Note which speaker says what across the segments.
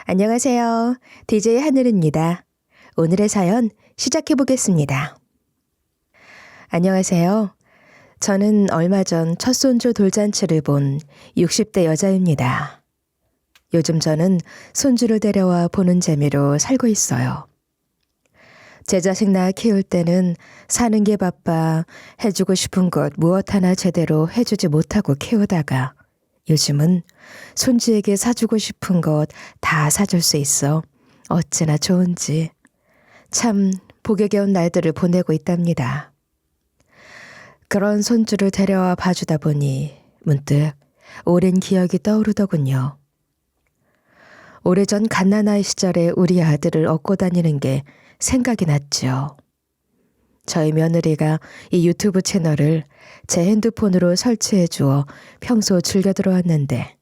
Speaker 1: 안녕하세요. DJ 하늘입니다. 오늘의 사연 시작해 보겠습니다. 안녕하세요. 저는 얼마 전 첫 손주 돌잔치를 본 60대 여자입니다. 요즘 저는 손주를 데려와 보는 재미로 살고 있어요. 제 자식 낳아 키울 때는 사는 게 바빠 해주고 싶은 것 무엇 하나 제대로 해주지 못하고 키우다가 요즘은 손주에게 사주고 싶은 것 다 사줄 수 있어 어찌나 좋은지 참 복에 겨운 날들을 보내고 있답니다. 그런 손주를 데려와 봐주다 보니 문득 오랜 기억이 떠오르더군요. 오래전 갓난아이 시절에 우리 아들을 업고 다니는 게 생각이 났죠. 저희 며느리가 이 유튜브 채널을 제 핸드폰으로 설치해 주어 평소 즐겨 들어왔는데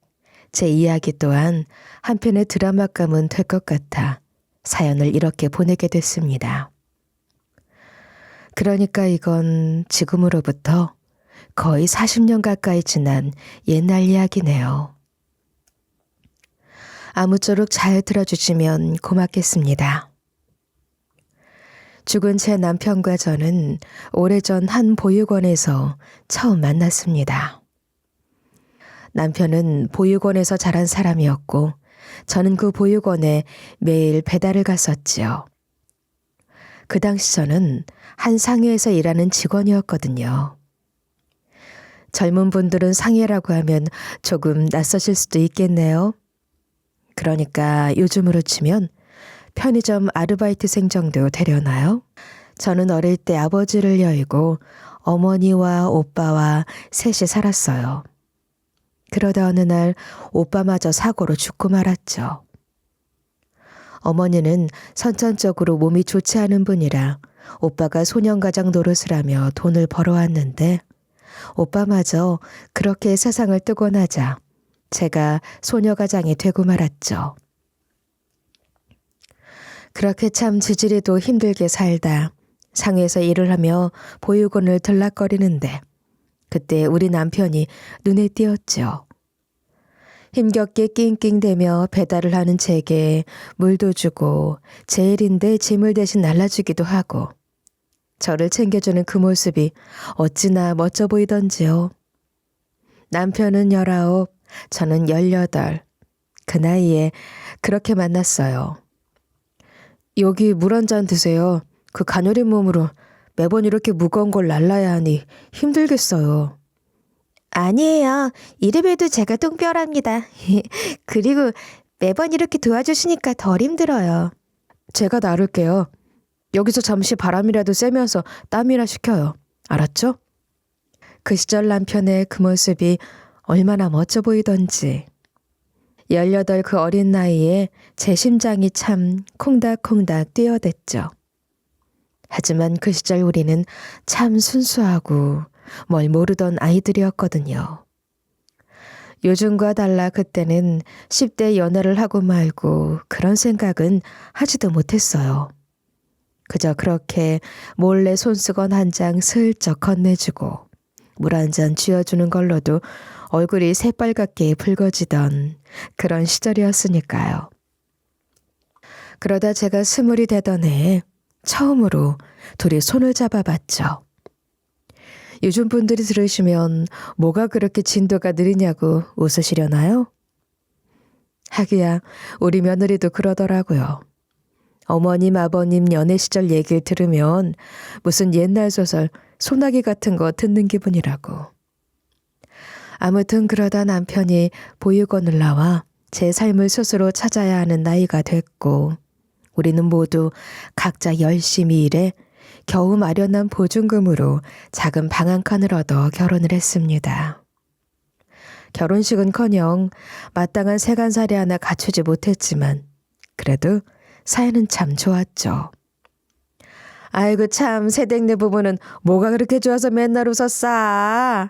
Speaker 1: 제 이야기 또한 한편의 드라마감은 될 것 같아 사연을 이렇게 보내게 됐습니다. 그러니까 이건 지금으로부터 거의 40년 가까이 지난 옛날 이야기네요. 아무쪼록 잘 들어주시면 고맙겠습니다. 죽은 제 남편과 저는 오래전 한 보육원에서 처음 만났습니다. 남편은 보육원에서 자란 사람이었고 저는 그 보육원에 매일 배달을 갔었지요. 그 당시 저는 한 상해에서 일하는 직원이었거든요. 젊은 분들은 상해라고 하면 조금 낯서실 수도 있겠네요. 그러니까 요즘으로 치면 편의점 아르바이트생 정도 되려나요? 저는 어릴 때 아버지를 여의고 어머니와 오빠와 셋이 살았어요. 그러다 어느 날 오빠마저 사고로 죽고 말았죠. 어머니는 선천적으로 몸이 좋지 않은 분이라 오빠가 소년가장 노릇을 하며 돈을 벌어왔는데 오빠마저 그렇게 세상을 뜨고 나자 제가 소녀가장이 되고 말았죠. 그렇게 참 지지리도 힘들게 살다 상해에서 일을 하며 보육원을 들락거리는데 그때 우리 남편이 눈에 띄었죠. 힘겹게 낑낑대며 배달을 하는 제게 물도 주고 제 일인데 짐을 대신 날라주기도 하고 저를 챙겨주는 그 모습이 어찌나 멋져 보이던지요. 남편은 19, 저는 18. 그 나이에 그렇게 만났어요. 여기 물 한 잔 드세요. 그 가녀린 몸으로 매번 이렇게 무거운 걸 날라야 하니 힘들겠어요. 아니에요. 이래봬도 제가 똥별합니다. 그리고 매번 이렇게 도와주시니까 덜 힘들어요. 제가 나를게요. 여기서 잠시 바람이라도 쐬면서 땀이나 식혀요. 알았죠? 그 시절 남편의 그 모습이 얼마나 멋져 보이던지. 18 그 어린 나이에 제 심장이 참 콩닥콩닥 뛰어댔죠. 하지만 그 시절 우리는 참 순수하고 뭘 모르던 아이들이었거든요. 요즘과 달라 그때는 10대 연애를 하고 말고 그런 생각은 하지도 못했어요. 그저 그렇게 몰래 손수건 한 장 슬쩍 건네주고 물 한 잔 쥐어주는 걸로도 얼굴이 새빨갛게 붉어지던 그런 시절이었으니까요. 그러다 제가 20이 되던 해에 처음으로 둘이 손을 잡아봤죠. 요즘 분들이 들으시면 뭐가 그렇게 진도가 느리냐고 웃으시려나요? 하기야 우리 며느리도 그러더라고요. 어머님 아버님 연애 시절 얘기를 들으면 무슨 옛날 소설 소나기 같은 거 듣는 기분이라고. 아무튼 그러다 남편이 보육원을 나와 제 삶을 스스로 찾아야 하는 나이가 됐고 우리는 모두 각자 열심히 일해 겨우 마련한 보증금으로 작은 방 한 칸을 얻어 결혼을 했습니다. 결혼식은커녕 마땅한 세간살이 하나 갖추지 못했지만 그래도 사연은 참 좋았죠. 아이고 참 새댁네 부부는 뭐가 그렇게 좋아서 맨날 웃었어.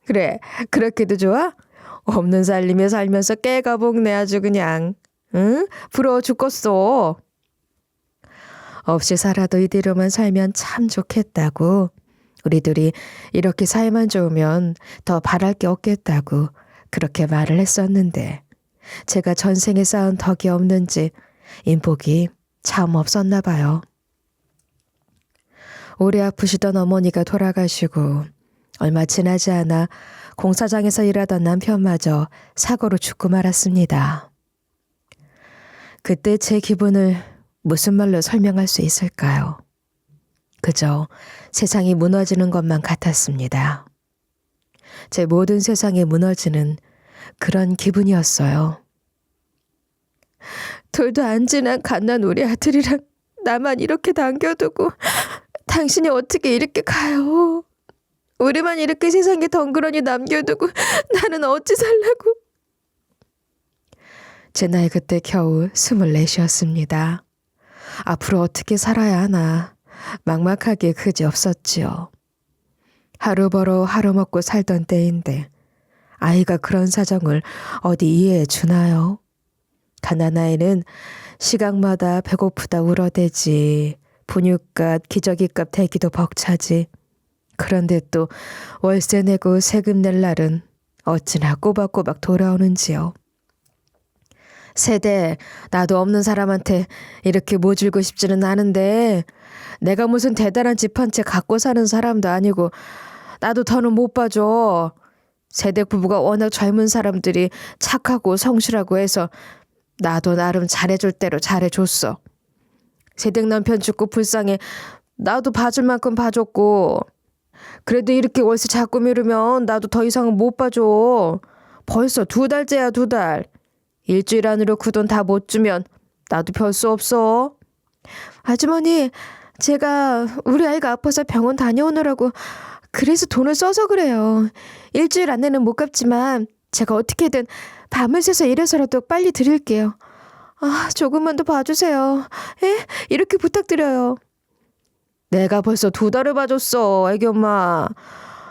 Speaker 1: 그래 그렇게도 좋아? 없는 살림에 살면서 깨가 복네 아주 그냥. 응? 부러워 죽겠어. 없이 살아도 이대로만 살면 참 좋겠다고. 우리 둘이 이렇게 사이만 좋으면 더 바랄 게 없겠다고 그렇게 말을 했었는데 제가 전생에 쌓은 덕이 없는지 인복이 참 없었나 봐요. 오래 아프시던 어머니가 돌아가시고 얼마 지나지 않아 공사장에서 일하던 남편마저 사고로 죽고 말았습니다. 그때 제 기분을 무슨 말로 설명할 수 있을까요? 그저 세상이 무너지는 것만 같았습니다. 제 모든 세상이 무너지는 그런 기분이었어요. 돌도 안 지난 갓난 우리 아들이랑 나만 이렇게 남겨두고 당신이 어떻게 이렇게 가요? 우리만 이렇게 세상에 덩그러니 남겨두고 나는 어찌 살라고? 제 나이 그때 겨우 24이었습니다. 앞으로 어떻게 살아야 하나 막막하게 그지없었지요. 하루 벌어 하루 먹고 살던 때인데 아이가 그런 사정을 어디 이해해 주나요? 가난아이는 시각마다 배고프다 울어대지, 분유값, 기저귀값 대기도 벅차지. 그런데 또 월세 내고 세금 낼 날은 어찌나 꼬박꼬박 돌아오는지요. 세대, 나도 없는 사람한테 이렇게 모질고 싶지는 않은데 내가 무슨 대단한 집 한 채 갖고 사는 사람도 아니고 나도 더는 못 봐줘. 세대 부부가 워낙 젊은 사람들이 착하고 성실하고 해서 나도 나름 잘해줄 대로 잘해줬어. 세댁 남편 죽고 불쌍해 나도 봐줄 만큼 봐줬고 그래도 이렇게 월세 자꾸 미루면 나도 더 이상은 못 봐줘. 벌써 2달째야 2달. 일주일 안으로 그 돈 다 못 주면 나도 별 수 없어. 아주머니, 제가 우리 아이가 아파서 병원 다녀오느라고 그래서 돈을 써서 그래요. 일주일 안에는 못 갚지만 제가 어떻게든 밤을 새서 일해서라도 빨리 드릴게요. 아, 조금만 더 봐주세요. 에? 이렇게 부탁드려요. 내가 벌써 2달을 봐줬어, 애기 엄마.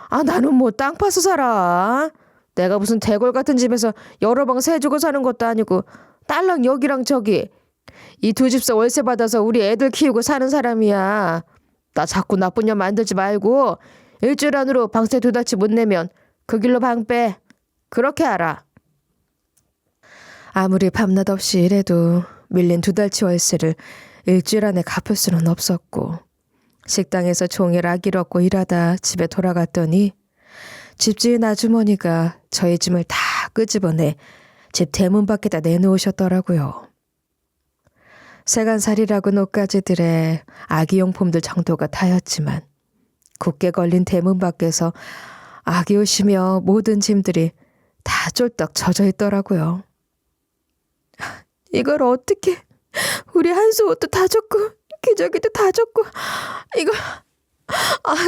Speaker 1: 아, 나는 뭐 땅 파서 살아. 내가 무슨 대골 같은 집에서 여러 방 세주고 사는 것도 아니고 딸랑 여기랑 저기 이 2집서 월세 받아서 우리 애들 키우고 사는 사람이야. 나 자꾸 나쁜 년 만들지 말고 일주일 안으로 방세 2달치 못 내면 그 길로 방 빼. 그렇게 알아. 아무리 밤낮 없이 일해도 밀린 2달치 월세를 일주일 안에 갚을 수는 없었고 식당에서 종일 아기를 얻고 일하다 집에 돌아갔더니 집주인 아주머니가 저희 짐을 다 끄집어내 집 대문 밖에다 내놓으셨더라고요. 세간살이라고 노까지들의 아기용품들 정도가 다였지만 굳게 걸린 대문 밖에서 아기 옷이며 모든 짐들이 다 쫄딱 젖어 있더라고요. 이걸 어떻게 우리 한수 옷도 다 젖고 기저귀도 다 젖고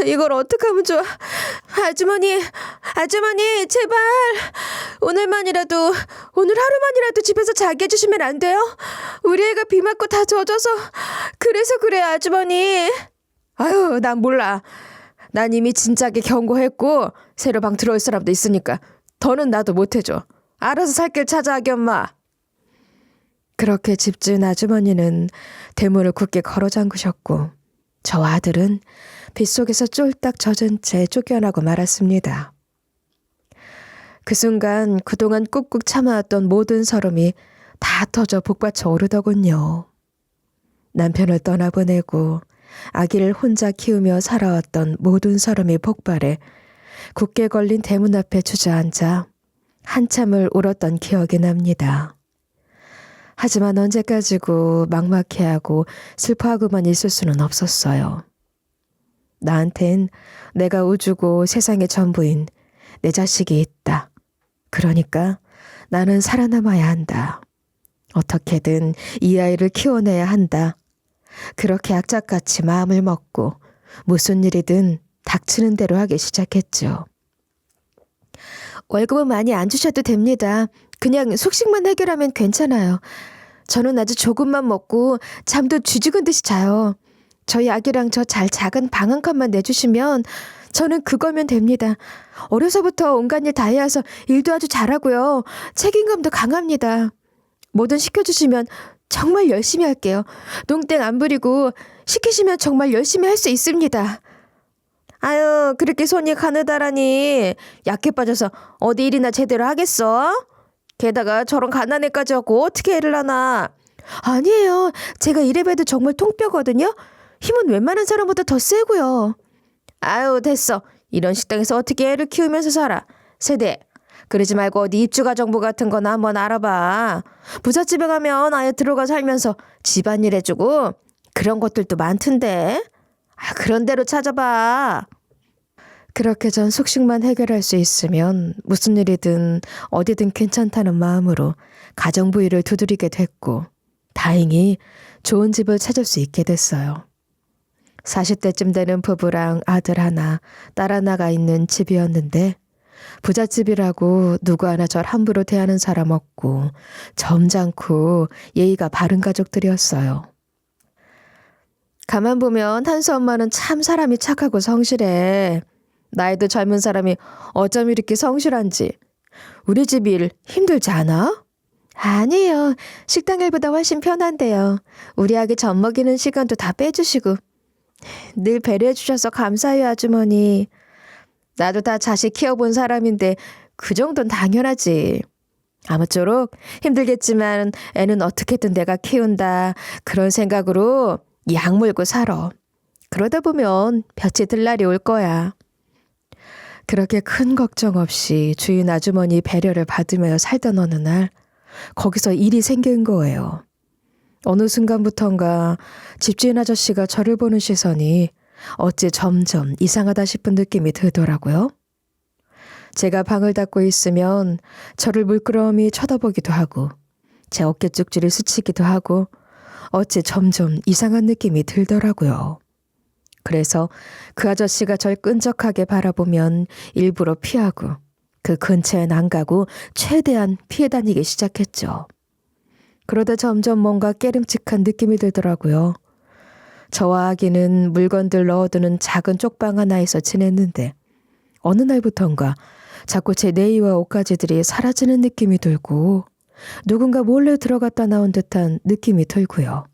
Speaker 1: 이걸 어떡하면 좋아. 아주머니 제발 오늘 하루만이라도 집에서 자게 해주시면 안 돼요? 우리 애가 비 맞고 다 젖어서 그래서 그래 아주머니. 아유, 난 몰라. 난 이미 진작에 경고했고 새로 방 들어올 사람도 있으니까 더는 나도 못해줘. 알아서 살 길 찾아, 아기 엄마. 그렇게 집주인 아주머니는 대문을 굳게 걸어 잠그셨고 저와 아들은 빗속에서 쫄딱 젖은 채 쫓겨나고 말았습니다. 그 순간 그동안 꾹꾹 참아왔던 모든 서름이 다 터져 북받쳐 오르더군요. 남편을 떠나보내고 아기를 혼자 키우며 살아왔던 모든 서름이 폭발해 굳게 걸린 대문 앞에 주저앉아 한참을 울었던 기억이 납니다. 하지만 언제까지고 막막해하고 슬퍼하고만 있을 수는 없었어요. 나한텐 내가 우주고 세상의 전부인 내 자식이 있다. 그러니까 나는 살아남아야 한다. 어떻게든 이 아이를 키워내야 한다. 그렇게 악착같이 마음을 먹고 무슨 일이든 닥치는 대로 하기 시작했죠. 월급은 많이 안 주셔도 됩니다. 그냥 숙식만 해결하면 괜찮아요. 저는 아주 조금만 먹고 잠도 쥐죽은 듯이 자요. 저희 아기랑 저 잘 작은 방 한 칸만 내주시면 저는 그거면 됩니다. 어려서부터 온갖 일 다 해와서 일도 아주 잘하고요. 책임감도 강합니다. 뭐든 시켜주시면 정말 열심히 할게요. 농땡 안 부리고 시키시면 정말 열심히 할 수 있습니다. 아유, 그렇게 손이 가느다라니 약해 빠져서 어디 일이나 제대로 하겠어? 게다가 저런 가난애까지 하고 어떻게 애를 낳나. 아니에요. 제가 이래봬도 정말 통뼈거든요. 힘은 웬만한 사람보다 더 세고요. 아유 됐어. 이런 식당에서 어떻게 애를 키우면서 살아. 세대. 그러지 말고 어디 입주가정부 같은 거나 한번 알아봐. 부잣집에 가면 아예 들어가 살면서 집안일 해주고 그런 것들도 많던데. 그런 데로 찾아봐. 그렇게 전 숙식만 해결할 수 있으면 무슨 일이든 어디든 괜찮다는 마음으로 가정부 일을 두드리게 됐고 다행히 좋은 집을 찾을 수 있게 됐어요. 40대쯤 되는 부부랑 아들 하나, 딸 하나가 있는 집이었는데 부잣집이라고 누구 하나 절 함부로 대하는 사람 없고 점잖고 예의가 바른 가족들이었어요. 가만 보면 한수 엄마는 참 사람이 착하고 성실해. 나이도 젊은 사람이 어쩜 이렇게 성실한지. 우리 집 일 힘들지 않아? 아니에요. 식당 일보다 훨씬 편한데요. 우리 아기 젖 먹이는 시간도 다 빼주시고. 늘 배려해 주셔서 감사해요, 아주머니. 나도 다 자식 키워본 사람인데 그 정도는 당연하지. 아무쪼록 힘들겠지만 애는 어떻게든 내가 키운다. 그런 생각으로 약 물고 살아. 그러다 보면 볕이 들 날이 올 거야. 그렇게 큰 걱정 없이 주인 아주머니 배려를 받으며 살던 어느 날 거기서 일이 생긴 거예요. 어느 순간부턴가 집주인 아저씨가 저를 보는 시선이 어찌 점점 이상하다 싶은 느낌이 들더라고요. 제가 방을 닫고 있으면 저를 물끄러미 쳐다보기도 하고 제 어깨 쪽지를 스치기도 하고 어찌 점점 이상한 느낌이 들더라고요. 그래서 그 아저씨가 절 끈적하게 바라보면 일부러 피하고 그 근처엔 안 가고 최대한 피해 다니기 시작했죠. 그러다 점점 뭔가 깨름칙한 느낌이 들더라고요. 저와 아기는 물건들 넣어두는 작은 쪽방 하나에서 지냈는데 어느 날부턴가 자꾸 제 네이와 옷가지들이 사라지는 느낌이 들고 누군가 몰래 들어갔다 나온 듯한 느낌이 들고요.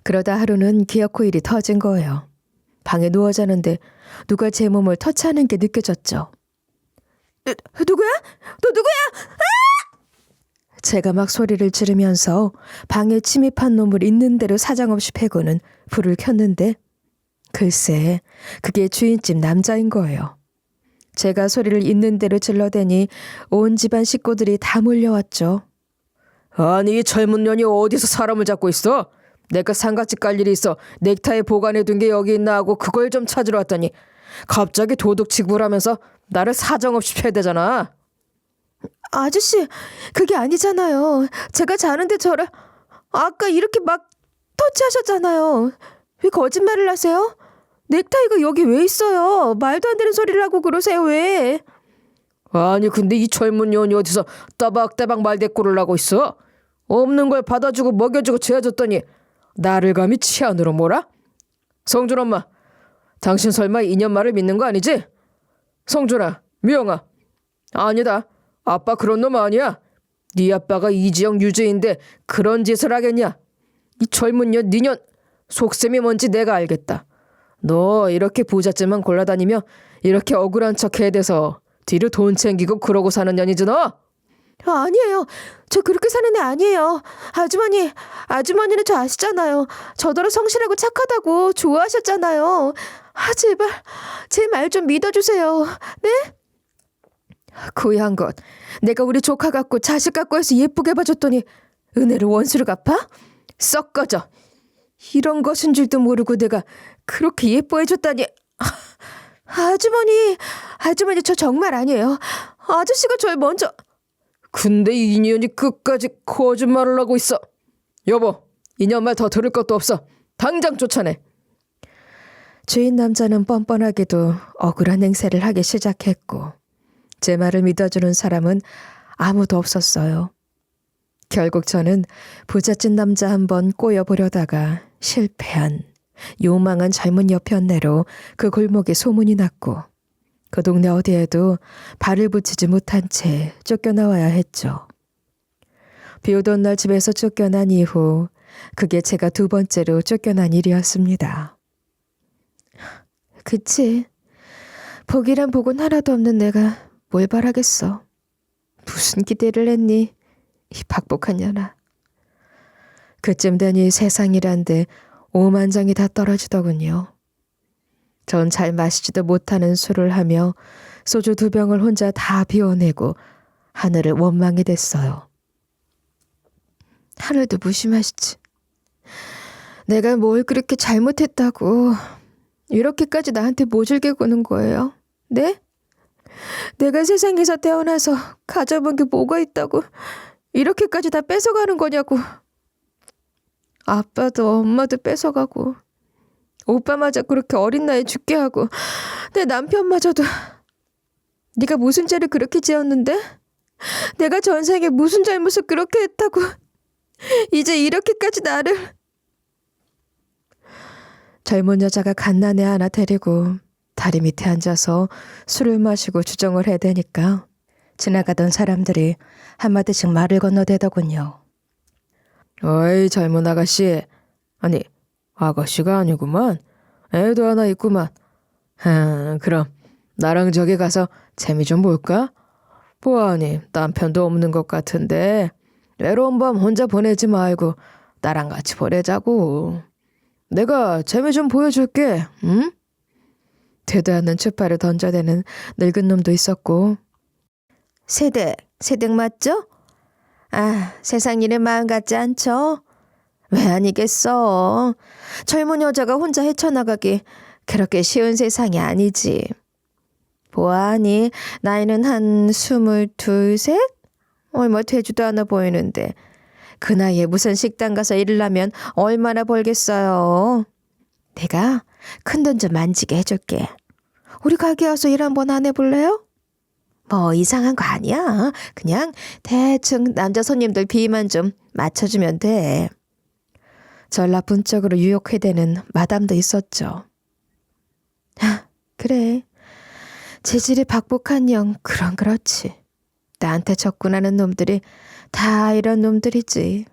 Speaker 1: 그러다 하루는 기어코 일이 터진 거예요. 방에 누워 자는데 누가 제 몸을 터치하는 게 느껴졌죠. 누구야? 너 누구야? 제가 막 소리를 지르면서 방에 침입한 놈을 있는 대로 사정없이 패고는 불을 켰는데 글쎄 그게 주인집 남자인 거예요. 제가 소리를 있는 대로 질러대니 온 집안 식구들이 다 몰려왔죠. 아니 이 젊은 년이 어디서 사람을 잡고 있어? 내가 상가집 갈 일이 있어 넥타이 보관해둔 게 여기 있나 하고 그걸 좀 찾으러 왔더니 갑자기 도둑질을 하면서 나를 사정없이 패대잖아. 아저씨 그게 아니잖아요. 제가 자는데 저를 아까 이렇게 막 터치하셨잖아요. 왜 거짓말을 하세요? 넥타이가 여기 왜 있어요? 말도 안 되는 소리를 하고 그러세요 왜? 아니 근데 이 젊은 년이 어디서 따박따박 말대꾸를 하고 있어? 없는 걸 받아주고 먹여주고 재워줬더니 나를 감히 치안으로 몰아? 성준 엄마, 당신 설마 이년 말을 믿는 거 아니지? 성준아, 미영아, 아니다. 아빠 그런 놈 아니야. 네 아빠가 이지영 유죄인데 그런 짓을 하겠냐? 이 젊은 년, 니년 속셈이 뭔지 내가 알겠다. 너 이렇게 부잣집만 골라다니며 이렇게 억울한 척 해대서 뒤로 돈 챙기고 그러고 사는 년이지 너? 아니에요. 저 그렇게 사는 애 아니에요. 아주머니는 저 아시잖아요. 저더러 성실하고 착하다고 좋아하셨잖아요. 제발 제 말 좀 믿어주세요. 네? 고향 것. 내가 우리 조카 같고 자식 같고 해서 예쁘게 봐줬더니 은혜를 원수로 갚아? 썩 꺼져. 이런 것인 줄도 모르고 내가 그렇게 예뻐해줬다니. 아주머니 저 정말 아니에요. 아저씨가 절 먼저. 근데 이 년이 끝까지 거짓말을 하고 있어. 여보, 이 년 말 더 들을 것도 없어. 당장 쫓아내. 주인 남자는 뻔뻔하게도 억울한 행세를 하기 시작했고 제 말을 믿어주는 사람은 아무도 없었어요. 결국 저는 부잣집 남자 한번 꼬여보려다가 실패한 요망한 젊은 여편네로 그 골목에 소문이 났고 그 동네 어디에도 발을 붙이지 못한 채 쫓겨나와야 했죠. 비오던 날 집에서 쫓겨난 이후 그게 제가 두 번째로 쫓겨난 일이었습니다. 그치. 복이란 복은 하나도 없는 내가 뭘 바라겠어. 무슨 기대를 했니? 이 박복한 년아. 그쯤 되니 세상이란데 오만정이 다 떨어지더군요. 전 잘 마시지도 못하는 술을 하며 소주 2병을 혼자 다 비워내고 하늘을 원망이 됐어요. 하늘도 무심하시지. 내가 뭘 그렇게 잘못했다고 이렇게까지 나한테 모질게 구는 거예요? 네? 내가 세상에서 태어나서 가져본 게 뭐가 있다고 이렇게까지 다 뺏어가는 거냐고. 아빠도 엄마도 뺏어가고 오빠마저 그렇게 어린 나이에 죽게 하고 내 남편마저도. 네가 무슨 죄를 그렇게 지었는데? 내가 전생에 무슨 잘못을 그렇게 했다고 이제 이렇게까지 나를. 젊은 여자가 갓난애 하나 데리고 다리 밑에 앉아서 술을 마시고 주정을 해대니까 지나가던 사람들이 한마디씩 말을 건너대더군요. 어이 젊은 아가씨. 아니 아가씨가 아니구만. 애도 하나 있구만. 그럼 나랑 저기 가서 재미 좀 볼까? 보아하니 남편도 없는 것 같은데 외로운 밤 혼자 보내지 말고 나랑 같이 보내자고. 내가 재미 좀 보여줄게. 응? 되도 않는 추파를 던져대는 늙은 놈도 있었고. 세댁 맞죠? 아, 세상 일에 마음 같지 않죠? 왜 아니겠어. 젊은 여자가 혼자 헤쳐나가기 그렇게 쉬운 세상이 아니지. 보아하니 나이는 한 22, 셋? 얼마 되지도 않아 보이는데 그 나이에 무슨 식당 가서 일을 하면 얼마나 벌겠어요. 내가 큰돈 좀 만지게 해줄게. 우리 가게 와서 일 한번 안 해볼래요? 뭐 이상한 거 아니야. 그냥 대충 남자 손님들 비위만 좀 맞춰주면 돼. 절 나쁜 쪽으로 유혹해대는 마담도 있었죠. 그래. 재질이 박복한 영 그런 그렇지. 나한테 접근하는 놈들이 다 이런 놈들이지.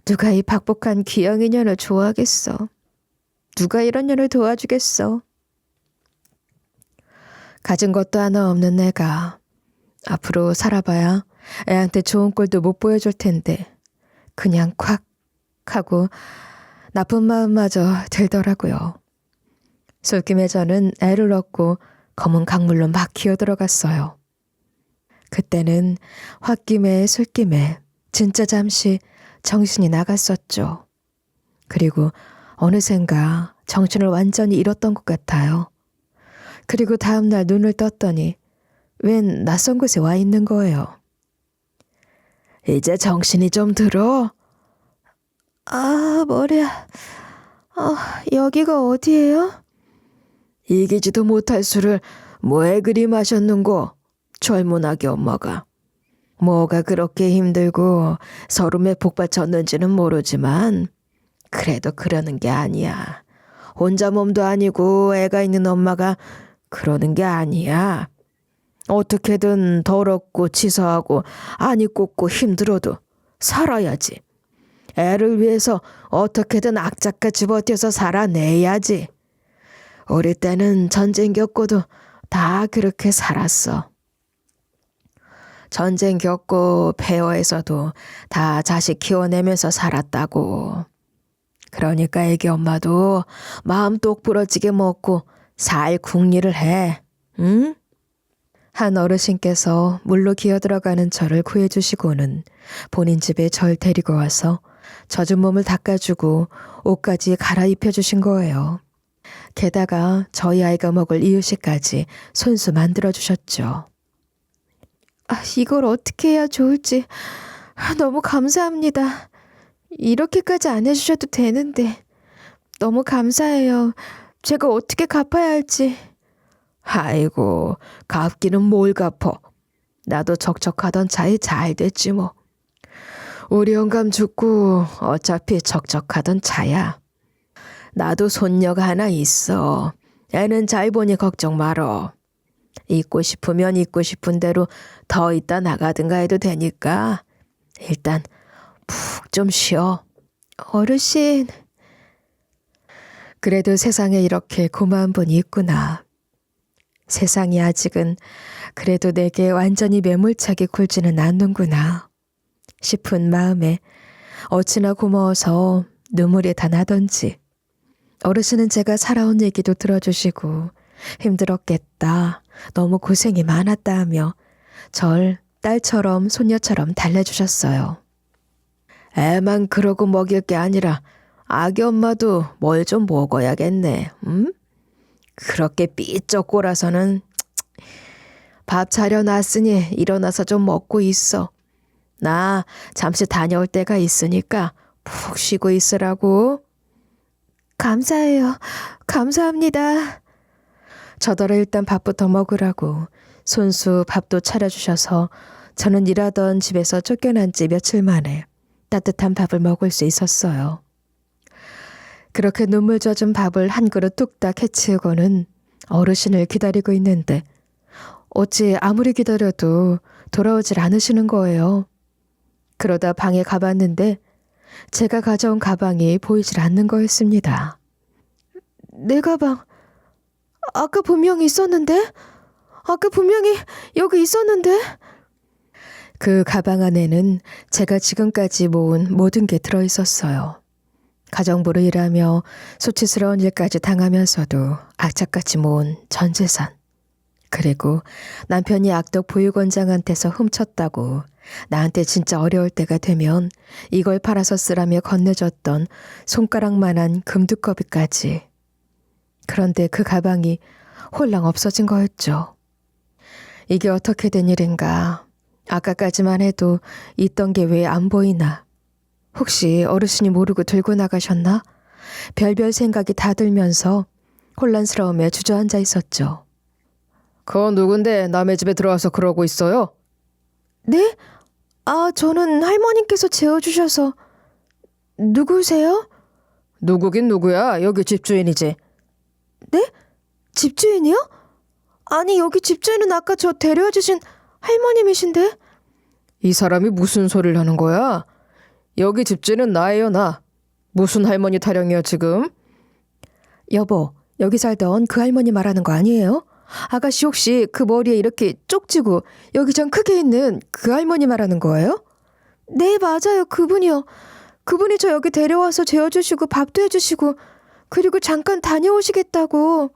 Speaker 1: 누가 이 박복한 귀영이 년을 좋아하겠어. 누가 이런 년을 도와주겠어. 가진 것도 하나 없는 내가 앞으로 살아봐야 애한테 좋은 꼴도 못 보여줄 텐데 그냥 콱 하고 나쁜 마음마저 들더라고요. 술김에 저는 애를 얻고 검은 강물로 막 기어들어갔어요. 그때는 홧김에 술김에 진짜 잠시 정신이 나갔었죠. 그리고 어느샌가 정신을 완전히 잃었던 것 같아요. 그리고 다음날 눈을 떴더니 웬 낯선 곳에 와 있는 거예요. 이제 정신이 좀 들어? 아, 머리야. 여기가 어디예요? 이기지도 못할 술을 뭐에 그리 마셨는고? 젊은 아기 엄마가. 뭐가 그렇게 힘들고 서름에 복받쳤는지는 모르지만 그래도 그러는 게 아니야. 혼자 몸도 아니고 애가 있는 엄마가 그러는 게 아니야. 어떻게든 더럽고 치사하고 아니 꽂고 힘들어도 살아야지. 애를 위해서 어떻게든 악착같이 버텨서 살아내야지. 우리 때는 전쟁 겪고도 다 그렇게 살았어. 전쟁 겪고 폐허에서도 다 자식 키워내면서 살았다고. 그러니까 애기 엄마도 마음 똑 부러지게 먹고 살 궁리를 해. 응? 한 어르신께서 물로 기어들어가는 저를 구해주시고는 본인 집에 절 데리고 와서 젖은 몸을 닦아주고 옷까지 갈아입혀주신 거예요. 게다가 저희 아이가 먹을 이유식까지 손수 만들어주셨죠. 이걸 어떻게 해야 좋을지 너무 감사합니다. 이렇게까지 안 해주셔도 되는데 너무 감사해요. 제가 어떻게 갚아야 할지. 아이고, 갚기는 뭘 갚어. 나도 적적하던 차에 잘 됐지 뭐. 우리 영감 죽고 어차피 적적하던 차야. 나도 손녀가 하나 있어. 애는 잘 보니 걱정 말어. 있고 싶으면 있고 싶은 대로 더 있다 나가든가 해도 되니까 일단 푹 좀 쉬어. 어르신. 그래도 세상에 이렇게 고마운 분이 있구나. 세상이 아직은 그래도 내게 완전히 매몰차게 굴지는 않는구나 싶은 마음에 어찌나 고마워서 눈물이 다 나던지. 어르신은 제가 살아온 얘기도 들어주시고 힘들었겠다, 너무 고생이 많았다 하며 절 딸처럼 손녀처럼 달래주셨어요. 애만 그러고 먹일 게 아니라 아기 엄마도 뭘 좀 먹어야겠네. 그렇게 삐쩍 꼴아서는. 밥 차려놨으니 일어나서 좀 먹고 있어. 나 잠시 다녀올 때가 있으니까 푹 쉬고 있으라고. 감사해요. 감사합니다. 저더러 일단 밥부터 먹으라고 손수 밥도 차려주셔서 저는 일하던 집에서 쫓겨난 지 며칠 만에 따뜻한 밥을 먹을 수 있었어요. 그렇게 눈물 젖은 밥을 한 그릇 뚝딱 해치우고는 어르신을 기다리고 있는데 어찌 아무리 기다려도 돌아오질 않으시는 거예요. 그러다 방에 가봤는데 제가 가져온 가방이 보이질 않는 거였습니다. 내 가방, 아까 분명히 있었는데? 아까 분명히 여기 있었는데? 그 가방 안에는 제가 지금까지 모은 모든 게 들어있었어요. 가정부로 일하며 수치스러운 일까지 당하면서도 악착같이 모은 전 재산. 그리고 남편이 악덕 보육원장한테서 훔쳤다고 나한테 진짜 어려울 때가 되면 이걸 팔아서 쓰라며 건네줬던 손가락만한 금두꺼비까지. 그런데 그 가방이 홀랑 없어진 거였죠. 이게 어떻게 된 일인가. 아까까지만 해도 있던 게 왜 안 보이나. 혹시 어르신이 모르고 들고 나가셨나? 별별 생각이 다 들면서 혼란스러움에 주저앉아 있었죠. 그건 누군데 남의 집에 들어와서 그러고 있어요? 네? 저는 할머님께서 재워주셔서. 누구세요? 누구긴 누구야. 여기 집주인이지. 네? 집주인이요? 아니, 여기 집주인은 아까 저 데려와 주신 할머님이신데? 이 사람이 무슨 소리를 하는 거야? 여기 집주인은 나예요, 나. 무슨 할머니 타령이야 지금? 여보, 여기 살던 그 할머니 말하는 거 아니에요? 아가씨 혹시 그 머리에 이렇게 쪽지고 여기 좀 크게 있는 그 할머니 말하는 거예요? 네, 맞아요. 그분이요. 그분이 저 여기 데려와서 재워주시고 밥도 해주시고 그리고 잠깐 다녀오시겠다고.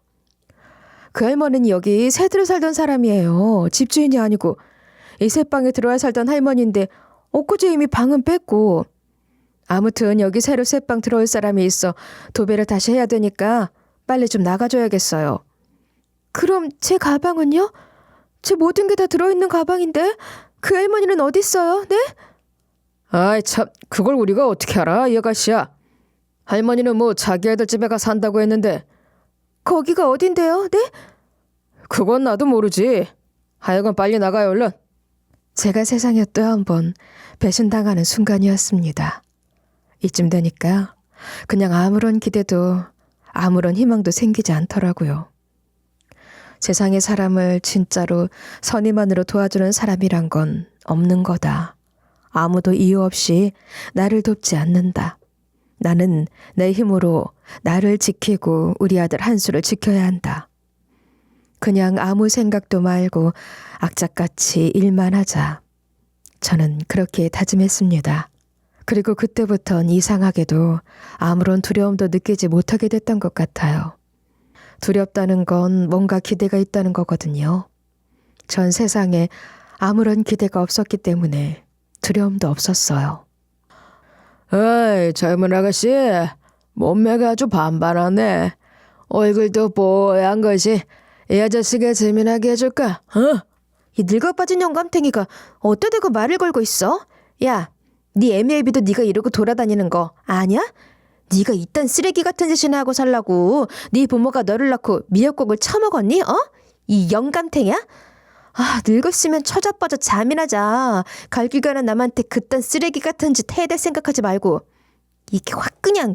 Speaker 1: 그 할머니는 여기 새들어 살던 사람이에요. 집주인이 아니고. 이 새방에 들어와 살던 할머니인데 엊그제 이미 방은 뺐고. 아무튼 여기 새로 새방 들어올 사람이 있어 도배를 다시 해야 되니까 빨리 좀 나가줘야겠어요. 그럼 제 가방은요? 제 모든 게 다 들어있는 가방인데 그 할머니는 어디 있어요? 네? 아이 참, 그걸 우리가 어떻게 알아, 이 아가씨야. 할머니는 뭐 자기 애들 집에 가 산다고 했는데. 거기가 어딘데요? 네? 그건 나도 모르지. 하여간 빨리 나가요, 얼른. 제가 세상에 또 한 번 배신당하는 순간이었습니다. 이쯤 되니까 그냥 아무런 기대도 아무런 희망도 생기지 않더라고요. 세상에 사람을 진짜로 선의만으로 도와주는 사람이란 건 없는 거다. 아무도 이유 없이 나를 돕지 않는다. 나는 내 힘으로 나를 지키고 우리 아들 한수를 지켜야 한다. 그냥 아무 생각도 말고 악착같이 일만 하자. 저는 그렇게 다짐했습니다. 그리고 그때부턴 이상하게도 아무런 두려움도 느끼지 못하게 됐던 것 같아요. 두렵다는 건 뭔가 기대가 있다는 거거든요. 전 세상에 아무런 기대가 없었기 때문에 두려움도 없었어요. 어이, 젊은 아가씨, 몸매가 아주 반반하네. 얼굴도 뽀얀 것이 이 아저씨가 재미나게 해줄까? 이 늙어빠진 영감탱이가 어때 대고 말을 걸고 있어? 야, 네 애미애비도 네가 이러고 돌아다니는 거 아냐? 네가 이딴 쓰레기 같은 짓이나 하고 살라고 네 부모가 너를 낳고 미역국을 처먹었니? 이 영감탱이야? 늙었으면 처자빠져 잠이나 자. 갈 길 가는 남한테 그딴 쓰레기 같은 짓 해야 될 생각하지 말고. 이게 확 그냥.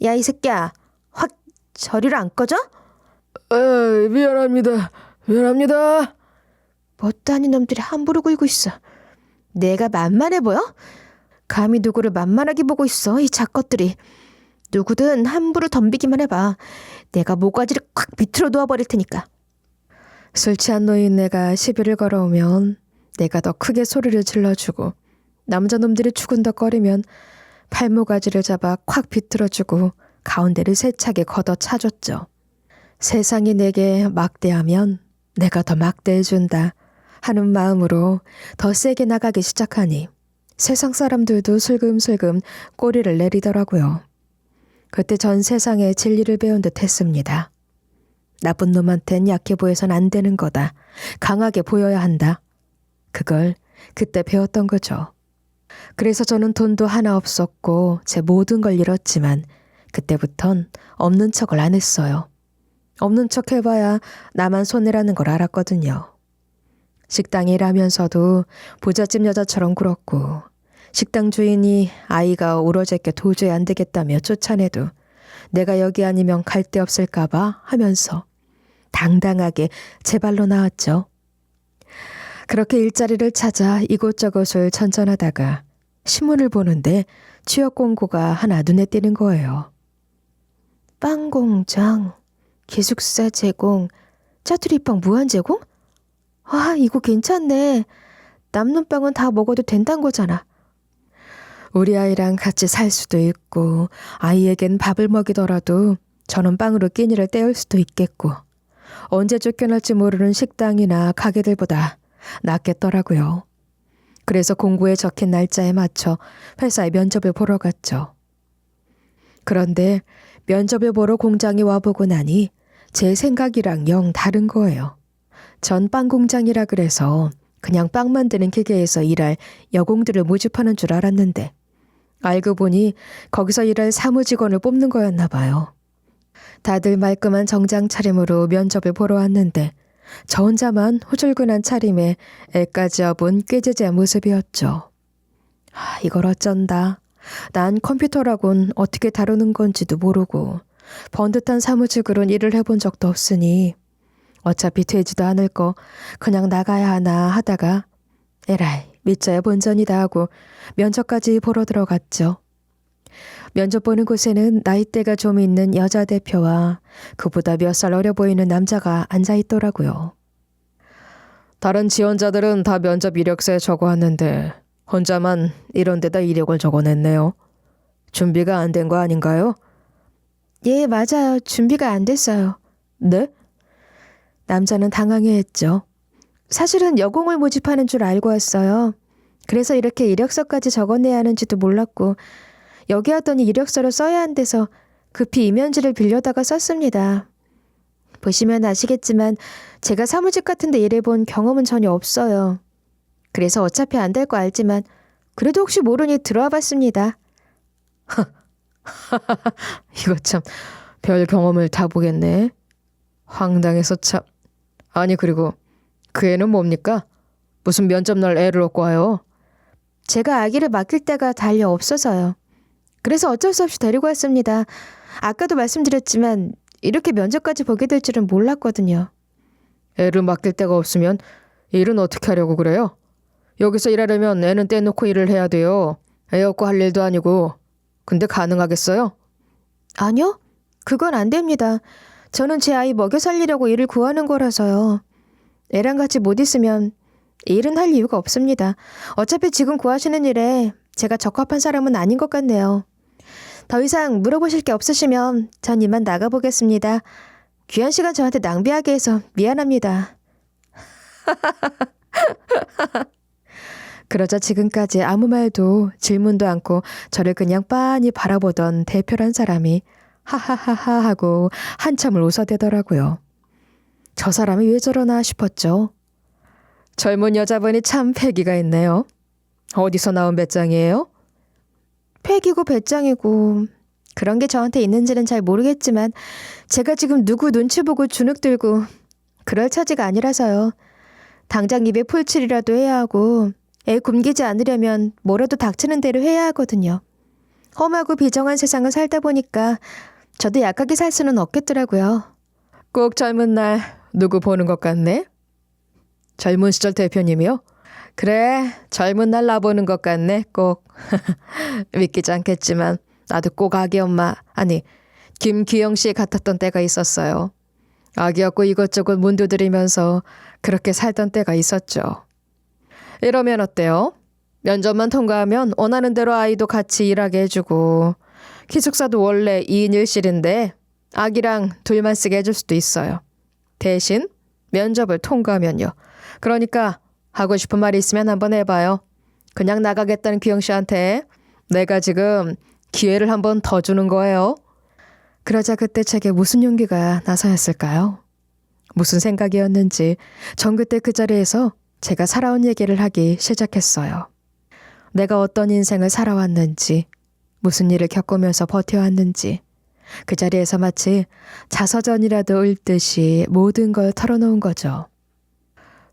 Speaker 1: 야, 이 새끼야, 확 저리로 안 꺼져?
Speaker 2: 미안합니다. 미안합니다.
Speaker 1: 뭣도 아닌 놈들이 함부로 굴고 있어. 내가 만만해 보여? 감히 누구를 만만하게 보고 있어, 이 작것들이. 누구든 함부로 덤비기만 해봐. 내가 모가지를 콱 비틀어 놓아버릴 테니까. 술 취한 노인네가 시비를 걸어오면 내가 더 크게 소리를 질러주고 남자놈들이 추근덕거리면 팔목아지를 잡아 콱 비틀어주고 가운데를 세차게 걷어 차줬죠. 세상이 내게 막대하면 내가 더 막대해준다 하는 마음으로 더 세게 나가기 시작하니 세상 사람들도 슬금슬금 꼬리를 내리더라고요. 그때 전 세상에 진리를 배운 듯 했습니다. 나쁜 놈한텐 약해 보여선 안 되는 거다. 강하게 보여야 한다. 그걸 그때 배웠던 거죠. 그래서 저는 돈도 하나 없었고 제 모든 걸 잃었지만 그때부턴 없는 척을 안 했어요. 없는 척 해봐야 나만 손해라는 걸 알았거든요. 식당에 일하면서도 부잣집 여자처럼 굴었고 식당 주인이 아이가 울어제껴 도저히 안 되겠다며 쫓아내도 내가 여기 아니면 갈 데 없을까봐 하면서 당당하게 제 발로 나왔죠. 그렇게 일자리를 찾아 이곳저곳을 전전하다가 신문을 보는데 취업 공고가 하나 눈에 띄는 거예요. 빵 공장, 기숙사 제공, 짜투리빵 무한 제공? 아, 이거 괜찮네. 남는 빵은 다 먹어도 된다는 거잖아. 우리 아이랑 같이 살 수도 있고 아이에겐 밥을 먹이더라도 저는 빵으로 끼니를 때울 수도 있겠고 언제 쫓겨날지 모르는 식당이나 가게들보다 낫겠더라고요. 그래서 공고에 적힌 날짜에 맞춰 회사에 면접을 보러 갔죠. 그런데 면접을 보러 공장에 와보고 나니 제 생각이랑 영 다른 거예요. 전 빵 공장이라 그래서 그냥 빵 만드는 기계에서 일할 여공들을 모집하는 줄 알았는데 알고 보니 거기서 일할 사무직원을 뽑는 거였나 봐요. 다들 말끔한 정장 차림으로 면접을 보러 왔는데 저 혼자만 후줄근한 차림에 애까지 업은 꾀지지한 모습이었죠. 이걸 어쩐다. 난 컴퓨터라곤 어떻게 다루는 건지도 모르고 번듯한 사무직으론 일을 해본 적도 없으니 어차피 되지도 않을 거 그냥 나가야 하나 하다가 에라이 믿자야 본전이다 하고 면접까지 보러 들어갔죠. 면접 보는 곳에는 나이대가 좀 있는 여자 대표와 그보다 몇 살 어려 보이는 남자가 앉아있더라고요. 다른 지원자들은 다 면접 이력서에 적어왔는데 혼자만 이런 데다 이력을 적어냈네요. 준비가 안 된 거 아닌가요? 예, 맞아요. 준비가 안 됐어요. 네? 남자는 당황해했죠. 사실은 여공을 모집하는 줄 알고 왔어요. 그래서 이렇게 이력서까지 적어내야 하는지도 몰랐고 여기 왔더니 이력서를 써야 한대서 급히 이면지를 빌려다가 썼습니다. 보시면 아시겠지만 제가 사무직 같은 데 일해본 경험은 전혀 없어요. 그래서 어차피 안 될 거 알지만 그래도 혹시 모르니 들어와 봤습니다. 이거 참 별 경험을 다 보겠네. 황당해서 참. 아니 그리고 그 애는 뭡니까? 무슨 면접날 애를 얻고 와요? 제가 아기를 맡길 데가 달려 없어서요. 그래서 어쩔 수 없이 데리고 왔습니다. 아까도 말씀드렸지만 이렇게 면접까지 보게 될 줄은 몰랐거든요. 애를 맡길 데가 없으면 일은 어떻게 하려고 그래요? 여기서 일하려면 애는 떼놓고 일을 해야 돼요. 애 없고 할 일도 아니고. 근데 가능하겠어요? 아니요. 그건 안 됩니다. 저는 제 아이 먹여 살리려고 일을 구하는 거라서요. 애랑 같이 못 있으면 일은 할 이유가 없습니다. 어차피 지금 구하시는 일에 제가 적합한 사람은 아닌 것 같네요. 더 이상 물어보실 게 없으시면 전 이만 나가보겠습니다. 귀한 시간 저한테 낭비하게 해서 미안합니다. 그러자 지금까지 아무 말도 질문도 않고 저를 그냥 빤히 바라보던 대표란 사람이 하하하하 하고 한참을 웃어대더라고요. 저 사람이 왜 저러나 싶었죠. 젊은 여자분이 참 패기가 있네요. 어디서 나온 배짱이에요? 패기고 배짱이고 그런 게 저한테 있는지는 잘 모르겠지만 제가 지금 누구 눈치 보고 주눅 들고 그럴 처지가 아니라서요. 당장 입에 풀칠이라도 해야 하고 애 굶기지 않으려면 뭐라도 닥치는 대로 해야 하거든요. 험하고 비정한 세상을 살다 보니까 저도 약하게 살 수는 없겠더라고요. 꼭 젊은 날 누구 보는 것 같네? 젊은 시절 대표님이요? 그래, 젊은 날 나 보는 것 같네, 꼭. 믿기지 않겠지만 나도 꼭 아기 엄마, 아니 김기영 씨 같았던 때가 있었어요. 아기였고 이것저것 문두드리면서 그렇게 살던 때가 있었죠. 이러면 어때요? 면접만 통과하면 원하는 대로 아이도 같이 일하게 해주고 기숙사도 원래 2인 1실인데 아기랑 둘만 쓰게 해줄 수도 있어요. 대신 면접을 통과하면요. 그러니까 하고 싶은 말이 있으면 한번 해봐요. 그냥 나가겠다는 규영 씨한테 내가 지금 기회를 한번 더 주는 거예요. 그러자 그때 제게 무슨 용기가 나서였을까요? 무슨 생각이었는지 전 그때 그 자리에서 제가 살아온 얘기를 하기 시작했어요. 내가 어떤 인생을 살아왔는지, 무슨 일을 겪으면서 버텨왔는지, 그 자리에서 마치 자서전이라도 읽듯이 모든 걸 털어놓은 거죠.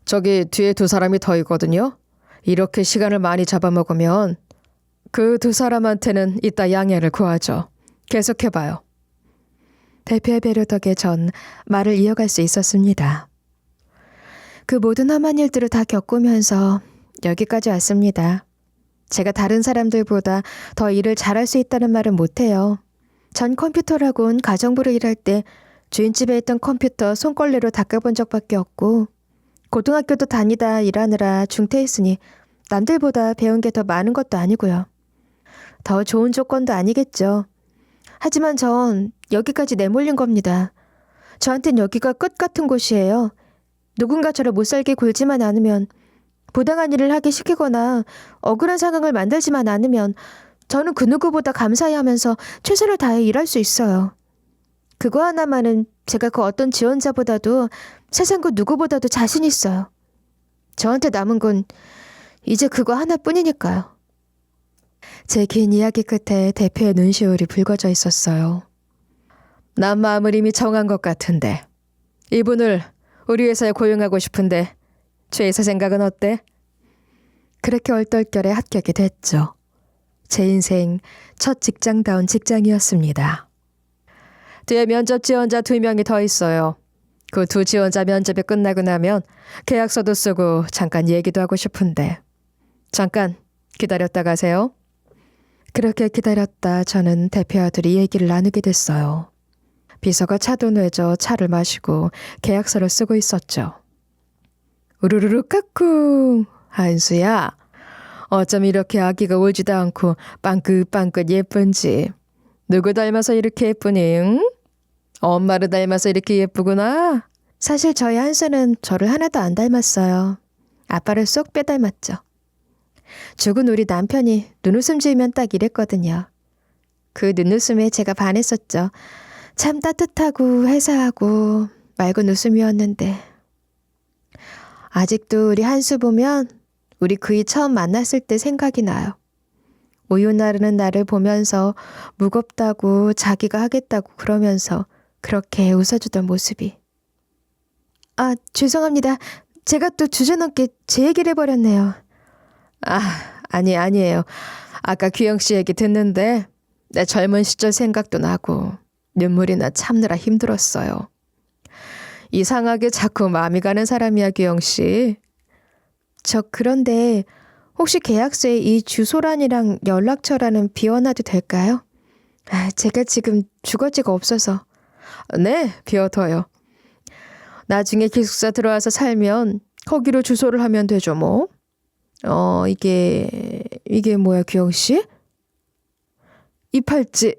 Speaker 1: 저기 뒤에 두 사람이 더 있거든요. 이렇게 시간을 많이 잡아먹으면 그 두 사람한테는 이따 양해를 구하죠. 계속해봐요. 대표의 배려 덕에 전 말을 이어갈 수 있었습니다. 그 모든 험한 일들을 다 겪으면서 여기까지 왔습니다. 제가 다른 사람들보다 더 일을 잘할 수 있다는 말은 못해요. 전 컴퓨터라곤 가정부로 일할 때 주인집에 있던 컴퓨터 손걸레로 닦아본 적밖에 없고 고등학교도 다니다 일하느라 중퇴했으니 남들보다 배운 게 더 많은 것도 아니고요. 더 좋은 조건도 아니겠죠. 하지만 전 여기까지 내몰린 겁니다. 저한텐 여기가 끝 같은 곳이에요. 누군가 저를 못살게 굴지만 않으면, 부당한 일을 하기 시키거나 억울한 상황을 만들지만 않으면 저는 그 누구보다 감사히 하면서 최선을 다해 일할 수 있어요. 그거 하나만은 제가 그 어떤 지원자보다도 세상 그 누구보다도 자신 있어요. 저한테 남은 건 이제 그거 하나뿐이니까요. 제 긴 이야기 끝에 대표의 눈시울이 붉어져 있었어요. 난 마음을 이미 정한 것 같은데 이분을 우리 회사에 고용하고 싶은데 최 이사 생각은 어때? 그렇게 얼떨결에 합격이 됐죠. 제 인생 첫 직장다운 직장이었습니다. 뒤에 면접 지원자 2명이 더 있어요. 그 두 지원자 면접이 끝나고 나면 계약서도 쓰고 잠깐 얘기도 하고 싶은데 잠깐 기다렸다 가세요. 그렇게 기다렸다 저는 대표와 둘이 얘기를 나누게 됐어요. 비서가 차도 내줘 차를 마시고 계약서를 쓰고 있었죠. 우르르르 까꿍. 한수야, 어쩜 이렇게 아기가 울지도 않고 빵긋빵긋 예쁜지. 누구 닮아서 이렇게 예쁘니? 응? 엄마를 닮아서 이렇게 예쁘구나. 사실 저희 한수는 저를 하나도 안 닮았어요. 아빠를 쏙 빼닮았죠. 죽은 우리 남편이 눈웃음 지으면 딱 이랬거든요. 그 눈웃음에 제가 반했었죠. 참 따뜻하고 회사하고 맑은 웃음이었는데. 아직도 우리 한수 보면 우리 그이 처음 만났을 때 생각이 나요. 우유 나르는 나를 보면서 무겁다고 자기가 하겠다고 그러면서 그렇게 웃어주던 모습이. 아, 죄송합니다. 제가 또 주제넘게 제 얘기를 해버렸네요. 아니에요. 아까 규영 씨 얘기 듣는데 내 젊은 시절 생각도 나고 눈물이 나 참느라 힘들었어요. 이상하게 자꾸 마음이 가는 사람이야, 규영 씨. 저 그런데 혹시 계약서에 이 주소란이랑 연락처라는 비워놔도 될까요? 제가 지금 주거지가 없어서. 네, 비워둬요. 나중에 기숙사 들어와서 살면 거기로 주소를 하면 되죠, 뭐. 이게 뭐야, 규영 씨? 이 팔찌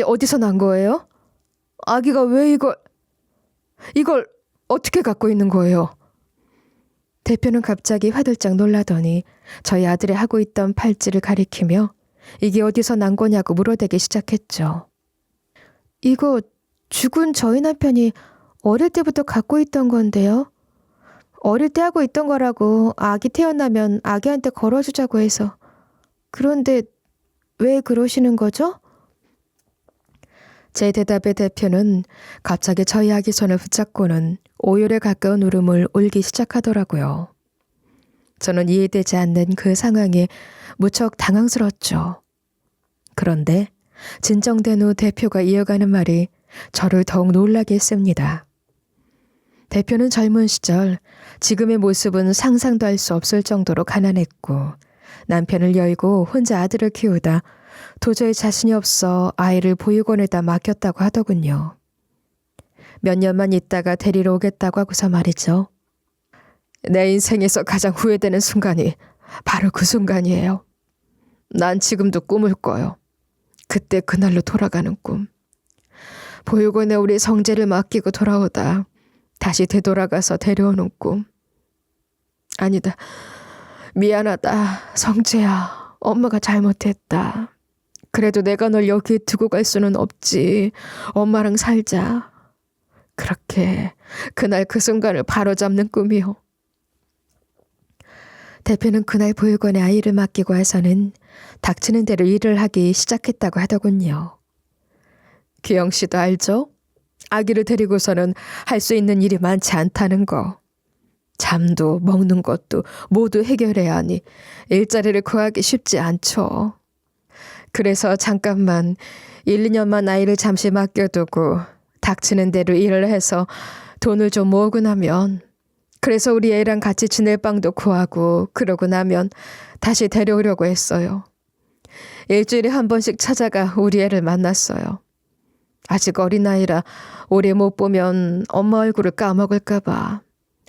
Speaker 1: 어디서 난 거예요? 아기가 왜 이걸 어떻게 갖고 있는 거예요? 대표는 갑자기 화들짝 놀라더니 저희 아들이 하고 있던 팔찌를 가리키며 이게 어디서 난 거냐고 물어대기 시작했죠. 이거 죽은 저희 남편이 어릴 때부터 갖고 있던 건데요. 어릴 때 하고 있던 거라고 아기 태어나면 아기한테 걸어주자고 해서. 그런데 왜 그러시는 거죠? 제 대답에 대표는 갑자기 저희 아기 손을 붙잡고는 오열에 가까운 울음을 울기 시작하더라고요. 저는 이해되지 않는 그 상황에 무척 당황스러웠죠. 그런데 진정된 후 대표가 이어가는 말이 저를 더욱 놀라게 했습니다. 대표는 젊은 시절 지금의 모습은 상상도 할 수 없을 정도로 가난했고 남편을 여의고 혼자 아들을 키우다 도저히 자신이 없어 아이를 보육원에다 맡겼다고 하더군요. 몇 년만 있다가 데리러 오겠다고 하고서 말이죠. 내 인생에서 가장 후회되는 순간이 바로 그 순간이에요. 난 지금도 꿈을 꿔요. 그때 그날로 돌아가는 꿈. 보육원에 우리 성재를 맡기고 돌아오다 다시 되돌아가서 데려오는 꿈. 아니다. 미안하다. 성재야. 엄마가 잘못했다. 그래도 내가 널 여기에 두고 갈 수는 없지. 엄마랑 살자. 그렇게 그날 그 순간을 바로잡는 꿈이요. 대표는 그날 보육원에 아이를 맡기고 와서는 닥치는 대로 일을 하기 시작했다고 하더군요. 규영 씨도 알죠? 아기를 데리고서는 할 수 있는 일이 많지 않다는 거. 잠도 먹는 것도 모두 해결해야 하니 일자리를 구하기 쉽지 않죠. 그래서 잠깐만 1, 2년만 아이를 잠시 맡겨두고 닥치는 대로 일을 해서 돈을 좀 모으고 나면, 그래서 우리 애랑 같이 지낼 방도 구하고 그러고 나면 다시 데려오려고 했어요. 일주일에 한 번씩 찾아가 우리 애를 만났어요. 아직 어린아이라 오래 못 보면 엄마 얼굴을 까먹을까 봐,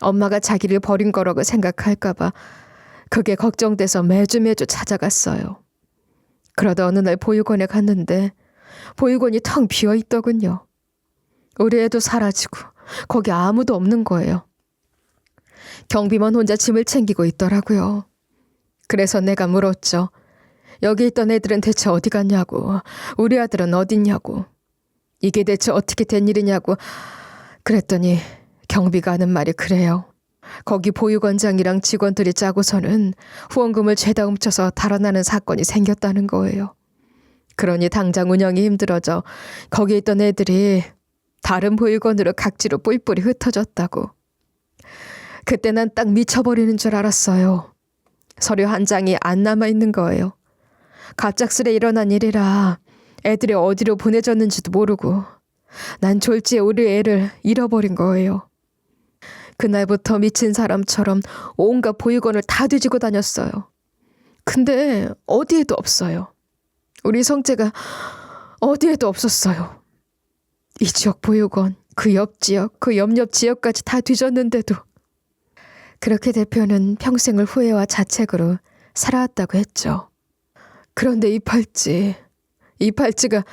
Speaker 1: 엄마가 자기를 버린 거라고 생각할까 봐 그게 걱정돼서 매주 찾아갔어요. 그러다 어느 날 보육원에 갔는데 보육원이 텅 비어 있더군요. 우리 애도 사라지고 거기 아무도 없는 거예요. 경비만 혼자 짐을 챙기고 있더라고요. 그래서 내가 물었죠. 여기 있던 애들은 대체 어디 갔냐고, 우리 아들은 어딨냐고, 이게 대체 어떻게 된 일이냐고. 그랬더니 경비가 하는 말이 그래요. 거기 보육원장이랑 직원들이 짜고서는 후원금을 죄다 훔쳐서 달아나는 사건이 생겼다는 거예요. 그러니 당장 운영이 힘들어져 거기 있던 애들이 다른 보육원으로 각지로 뿔뿔이 흩어졌다고. 그때 난 딱 미쳐버리는 줄 알았어요. 서류 한 장이 안 남아있는 거예요. 갑작스레 일어난 일이라 애들이 어디로 보내졌는지도 모르고 난 졸지에 우리 애를 잃어버린 거예요. 그날부터 미친 사람처럼 온갖 보육원을 다 뒤지고 다녔어요. 근데 어디에도 없어요. 우리 성재가 어디에도 없었어요. 이 지역 보육원, 그 옆 지역, 그 옆 지역까지 다 뒤졌는데도. 그렇게 대표는 평생을 후회와 자책으로 살아왔다고 했죠. 그런데 이 팔찌가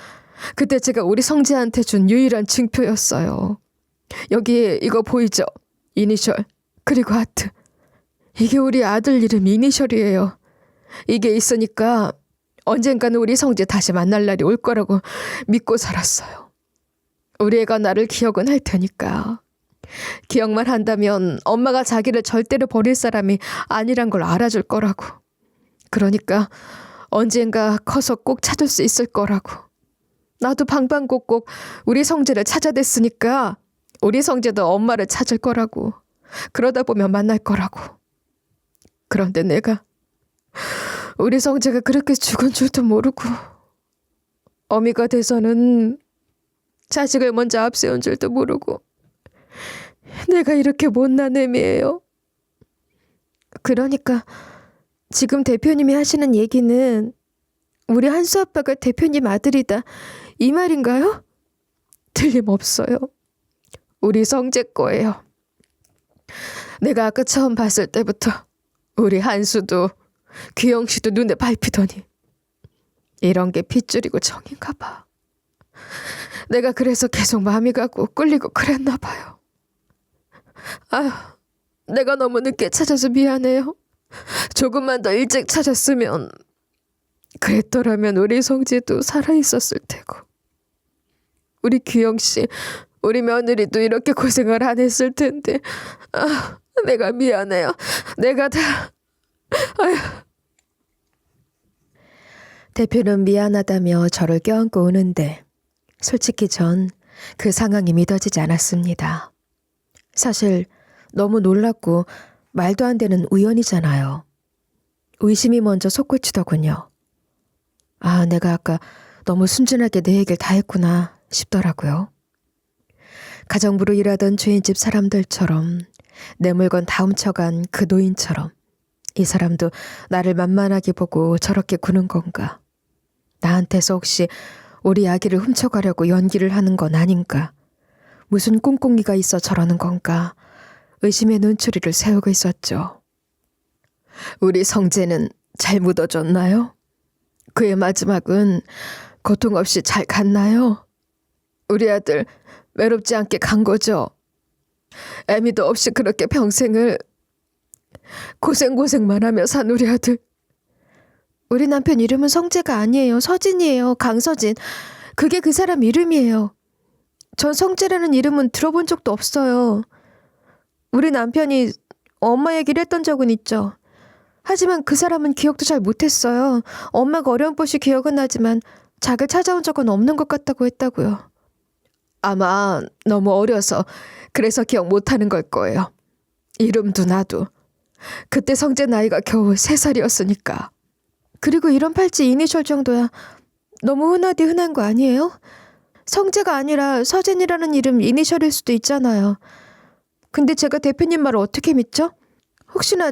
Speaker 1: 그때 제가 우리 성재한테 준 유일한 증표였어요. 여기 이거 보이죠? 이니셜 그리고 하트. 이게 우리 아들 이름 이니셜이에요. 이게 있으니까 언젠가는 우리 성재 다시 만날 날이 올 거라고 믿고 살았어요. 우리 애가 나를 기억은 할 테니까. 기억만 한다면 엄마가 자기를 절대로 버릴 사람이 아니란 걸 알아줄 거라고. 그러니까 언젠가 커서 꼭 찾을 수 있을 거라고. 나도 방방곡곡 우리 성재를 찾아댔으니까 우리 성재도 엄마를 찾을 거라고. 그러다 보면 만날 거라고. 그런데 내가 우리 성재가 그렇게 죽은 줄도 모르고 어미가 돼서는 자식을 먼저 앞세운 줄도 모르고 내가 이렇게 못난 애미예요. 그러니까 지금 대표님이 하시는 얘기는 우리 한수 아빠가 대표님 아들이다, 이 말인가요? 틀림없어요. 우리 성재 거예요. 내가 아까 처음 봤을 때부터 우리 한수도 규영 씨도 눈에 밟히더니 이런 게 핏줄이고 정인가 봐. 내가 그래서 계속 마음이 가고 꿀리고 그랬나 봐요. 아휴, 내가 너무 늦게 찾아서 미안해요. 조금만 더 일찍 찾았으면, 그랬더라면 우리 성재도 살아있었을 테고, 우리 규영 씨, 우리 며느리도 이렇게 고생을 안 했을 텐데. 아, 내가 미안해요. 내가 다. 아휴. 대표는 미안하다며 저를 껴안고 우는데 솔직히 전 그 상황이 믿어지지 않았습니다. 사실 너무 놀랍고 말도 안 되는 우연이잖아요. 의심이 먼저 솟구치더군요. 아, 내가 아까 너무 순진하게 내 얘기를 다 했구나 싶더라고요. 가정부로 일하던 주인집 사람들처럼, 내 물건 다 훔쳐간 그 노인처럼 이 사람도 나를 만만하게 보고 저렇게 구는 건가? 나한테서 혹시 우리 아기를 훔쳐가려고 연기를 하는 건 아닌가? 무슨 꿍꿍이가 있어 저러는 건가 의심의 눈초리를 세우고 있었죠. 우리 성재는 잘 묻어줬나요? 그의 마지막은 고통 없이 잘 갔나요? 우리 아들 외롭지 않게 간 거죠? 애미도 없이 그렇게 평생을 고생만 하며 산 우리 아들. 우리 남편 이름은 성재가 아니에요. 서진이에요. 강서진. 그게 그 사람 이름이에요. 전 성재라는 이름은 들어본 적도 없어요. 우리 남편이 엄마 얘기를 했던 적은 있죠. 하지만 그 사람은 기억도 잘 못했어요. 엄마가 어렴풋이 기억은 나지만 자기를 찾아온 적은 없는 것 같다고 했다고요. 아마 너무 어려서 그래서 기억 못하는 걸 거예요. 이름도 나도. 그때 성재 나이가 겨우 3살이었으니까. 그리고 이런 팔찌 이니셜 정도야 너무 흔하디 흔한 거 아니에요? 성재가 아니라 서진이라는 이름 이니셜일 수도 있잖아요. 근데 제가 대표님 말을 어떻게 믿죠? 혹시나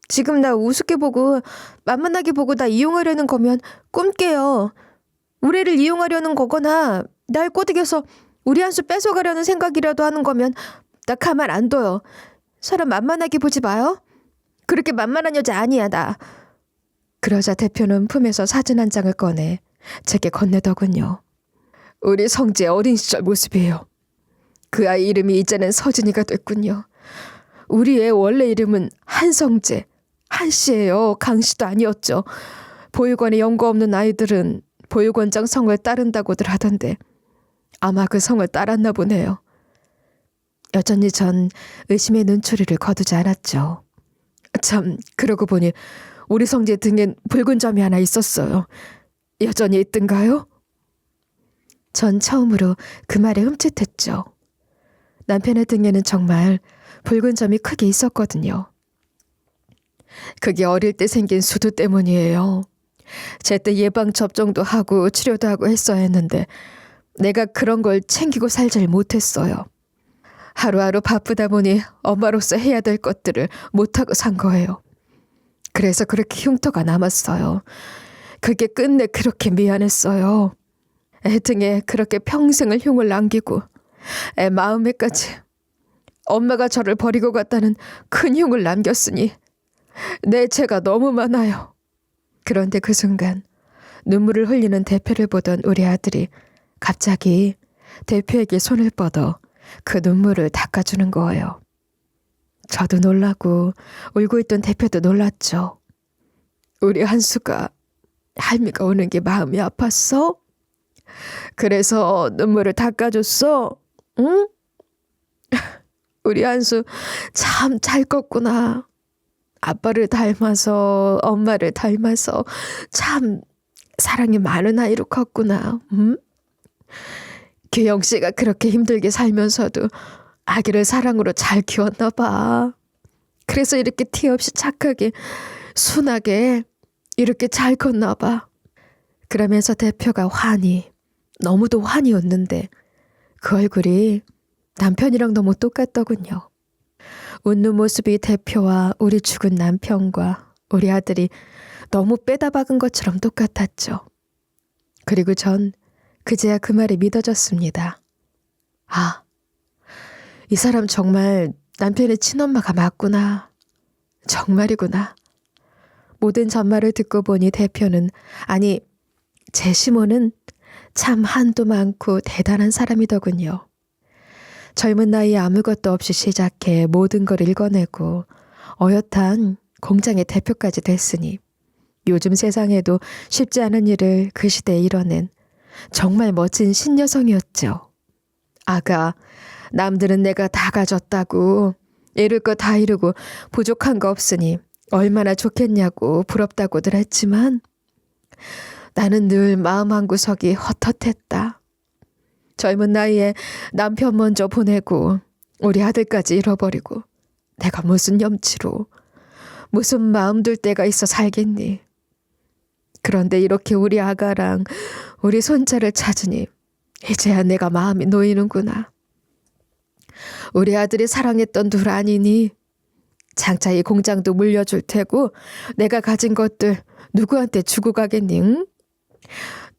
Speaker 1: 지금 나 우습게 보고 만만하게 보고 나 이용하려는 거면 꿈깨요. 우리 애를 이용하려는 거거나 날 꼬드겨서 우리 한수 뺏어가려는 생각이라도 하는 거면 나 가만 안 둬요. 사람 만만하게 보지 마요. 그렇게 만만한 여자 아니야 나. 그러자 대표는 품에서 사진 한 장을 꺼내 제게 건네더군요. 우리 성재 어린 시절 모습이에요. 그 아이 이름이 이제는 서진이가 됐군요. 우리 애 원래 이름은 한성재, 한씨예요. 강씨도 아니었죠. 보육원에 연고 없는 아이들은 보육원장 성을 따른다고들 하던데 아마 그 성을 따랐나 보네요. 여전히 전 의심의 눈초리를 거두지 않았죠. 참, 그러고 보니 우리 성재 등엔 붉은 점이 하나 있었어요. 여전히 있던가요? 전 처음으로 그 말에 흠칫했죠. 남편의 등에는 정말 붉은 점이 크게 있었거든요. 그게 어릴 때 생긴 수두 때문이에요. 제때 예방 접종도 하고 치료도 하고 했어야 했는데 내가 그런 걸 챙기고 살질 못했어요. 하루하루 바쁘다 보니 엄마로서 해야 될 것들을 못하고 산 거예요. 그래서 그렇게 흉터가 남았어요. 그게 끝내 그렇게 미안했어요. 애 등에 그렇게 평생을 흉을 남기고 애 마음에까지 엄마가 저를 버리고 갔다는 큰 흉을 남겼으니 내 죄가 너무 많아요. 그런데 그 순간 눈물을 흘리는 대표를 보던 우리 아들이 갑자기 대표에게 손을 뻗어 그 눈물을 닦아주는 거예요. 저도 놀라고 울고 있던 대표도 놀랐죠. 우리 한수가 할미가 우는 게 마음이 아팠어? 그래서 눈물을 닦아줬어? 응? 우리 한수 참 잘 컸구나. 아빠를 닮아서 엄마를 닮아서 참 사랑이 많은 아이로 컸구나. 응? 규영 씨가 그렇게 힘들게 살면서도 아기를 사랑으로 잘 키웠나 봐. 그래서 이렇게 티 없이 착하게 순하게 이렇게 잘 컸나 봐. 그러면서 대표가 환히 너무도 환히 웃는데 그 얼굴이 남편이랑 너무 똑같더군요. 웃는 모습이 대표와 우리 죽은 남편과 우리 아들이 너무 빼다 박은 것처럼 똑같았죠. 그리고 전 그제야 그 말이 믿어졌습니다. 아, 이 사람 정말 남편의 친엄마가 맞구나. 정말이구나. 모든 전말을 듣고 보니 대표는, 아니 제 시모는 참 한도 많고 대단한 사람이더군요. 젊은 나이에 아무것도 없이 시작해 모든 걸 읽어내고 어엿한 공장의 대표까지 됐으니 요즘 세상에도 쉽지 않은 일을 그 시대에 이뤄낸 정말 멋진 신여성이었죠. 아가, 남들은 내가 다 가졌다고 이룰 거 다 이루고 부족한 거 없으니 얼마나 좋겠냐고 부럽다고들 했지만 나는 늘 마음 한구석이 헛헛했다. 젊은 나이에 남편 먼저 보내고 우리 아들까지 잃어버리고 내가 무슨 염치로 무슨 마음 둘 데가 있어 살겠니. 그런데 이렇게 우리 아가랑 우리 손자를 찾으니 이제야 내가 마음이 놓이는구나. 우리 아들이 사랑했던 둘 아니니 장차 이 공장도 물려줄 테고 내가 가진 것들 누구한테 주고 가겠니? 응?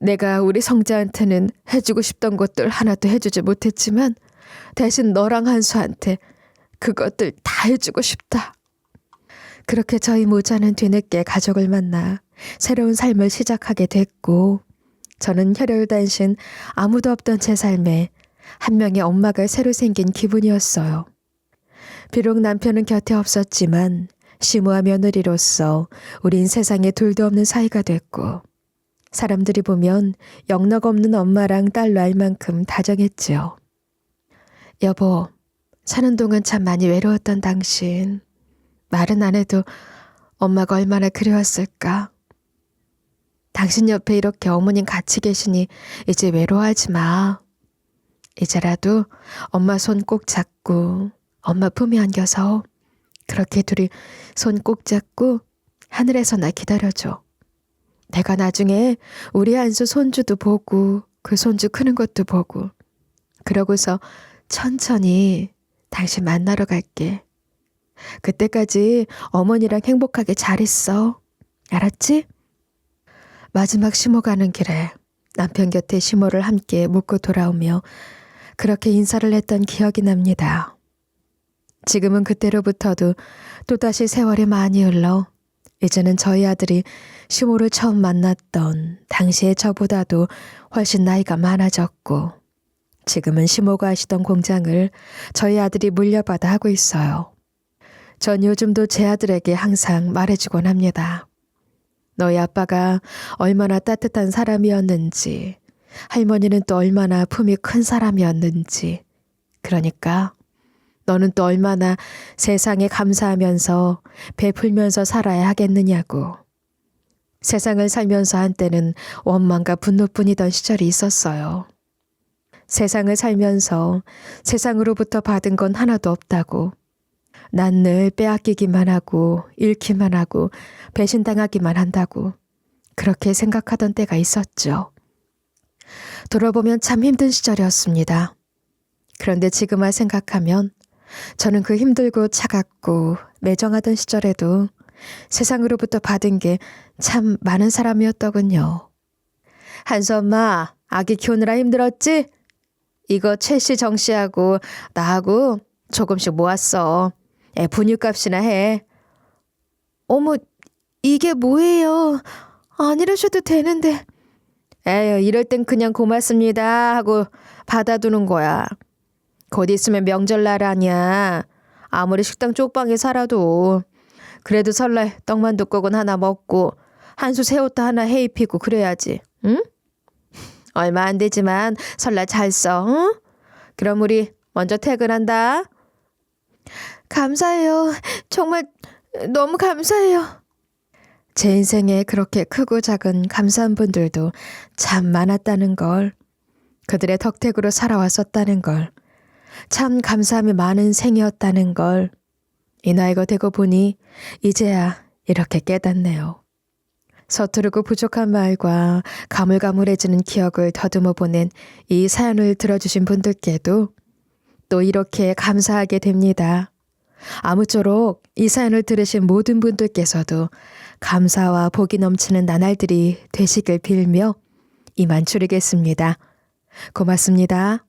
Speaker 1: 내가 우리 성자한테는 해주고 싶던 것들 하나도 해주지 못했지만 대신 너랑 한수한테 그것들 다 해주고 싶다. 그렇게 저희 모자는 뒤늦게 가족을 만나 새로운 삶을 시작하게 됐고, 저는 혈혈단신 아무도 없던 제 삶에 한 명의 엄마가 새로 생긴 기분이었어요. 비록 남편은 곁에 없었지만 시무와 며느리로서 우린 세상에 둘도 없는 사이가 됐고, 사람들이 보면 영락 없는 엄마랑 딸로 알 만큼 다정했지요. 여보, 사는 동안 참 많이 외로웠던 당신. 말은 안 해도 엄마가 얼마나 그리웠을까. 당신 옆에 이렇게 어머님 같이 계시니 이제 외로워하지 마. 이제라도 엄마 손 꼭 잡고 엄마 품에 안겨서 그렇게 둘이 손 꼭 잡고 하늘에서 나 기다려줘. 내가 나중에 우리 한수 손주도 보고 그 손주 크는 것도 보고 그러고서 천천히 당신 만나러 갈게. 그때까지 어머니랑 행복하게 잘 있어. 알았지? 마지막 시모 가는 길에 남편 곁에 시모를 함께 묻고 돌아오며 그렇게 인사를 했던 기억이 납니다. 지금은 그때로부터도 또다시 세월이 많이 흘러 이제는 저희 아들이 시모를 처음 만났던 당시의 저보다도 훨씬 나이가 많아졌고, 지금은 시모가 하시던 공장을 저희 아들이 물려받아 하고 있어요. 전 요즘도 제 아들에게 항상 말해주곤 합니다. 너희 아빠가 얼마나 따뜻한 사람이었는지, 할머니는 또 얼마나 품이 큰 사람이었는지, 그러니까 너는 또 얼마나 세상에 감사하면서 베풀면서 살아야 하겠느냐고. 세상을 살면서 한때는 원망과 분노뿐이던 시절이 있었어요. 세상을 살면서 세상으로부터 받은 건 하나도 없다고. 난 늘 빼앗기기만 하고 잃기만 하고 배신당하기만 한다고 그렇게 생각하던 때가 있었죠. 돌아보면 참 힘든 시절이었습니다. 그런데 지금만 생각하면 저는 그 힘들고 차갑고 매정하던 시절에도 세상으로부터 받은 게 참 많은 사람이었더군요. 한수 엄마, 아기 키우느라 힘들었지? 이거 최씨 정씨하고 나하고 조금씩 모았어. 애 분유값이나 해. 어머, 이게 뭐예요? 안 이러셔도 되는데. 에휴, 이럴 땐 그냥 고맙습니다 하고 받아두는 거야. 곧 있으면 명절날 아니야. 아무리 식당 쪽방에 살아도. 그래도 설날 떡만둣국은 하나 먹고 한수 새우도 하나 해 입히고 그래야지. 응? 얼마 안 되지만 설날 잘 써. 응? 그럼 우리 먼저 퇴근한다. 감사해요. 정말 너무 감사해요. 제 인생에 그렇게 크고 작은 감사한 분들도 참 많았다는 걸, 그들의 덕택으로 살아왔었다는 걸, 참 감사함이 많은 생이었다는 걸, 이 나이가 되고 보니 이제야 이렇게 깨닫네요. 서투르고 부족한 말과 가물가물해지는 기억을 더듬어 보낸 이 사연을 들어주신 분들께도 또 이렇게 감사하게 됩니다. 아무쪼록 이 사연을 들으신 모든 분들께서도 감사와 복이 넘치는 나날들이 되시길 빌며 이만 줄이겠습니다. 고맙습니다.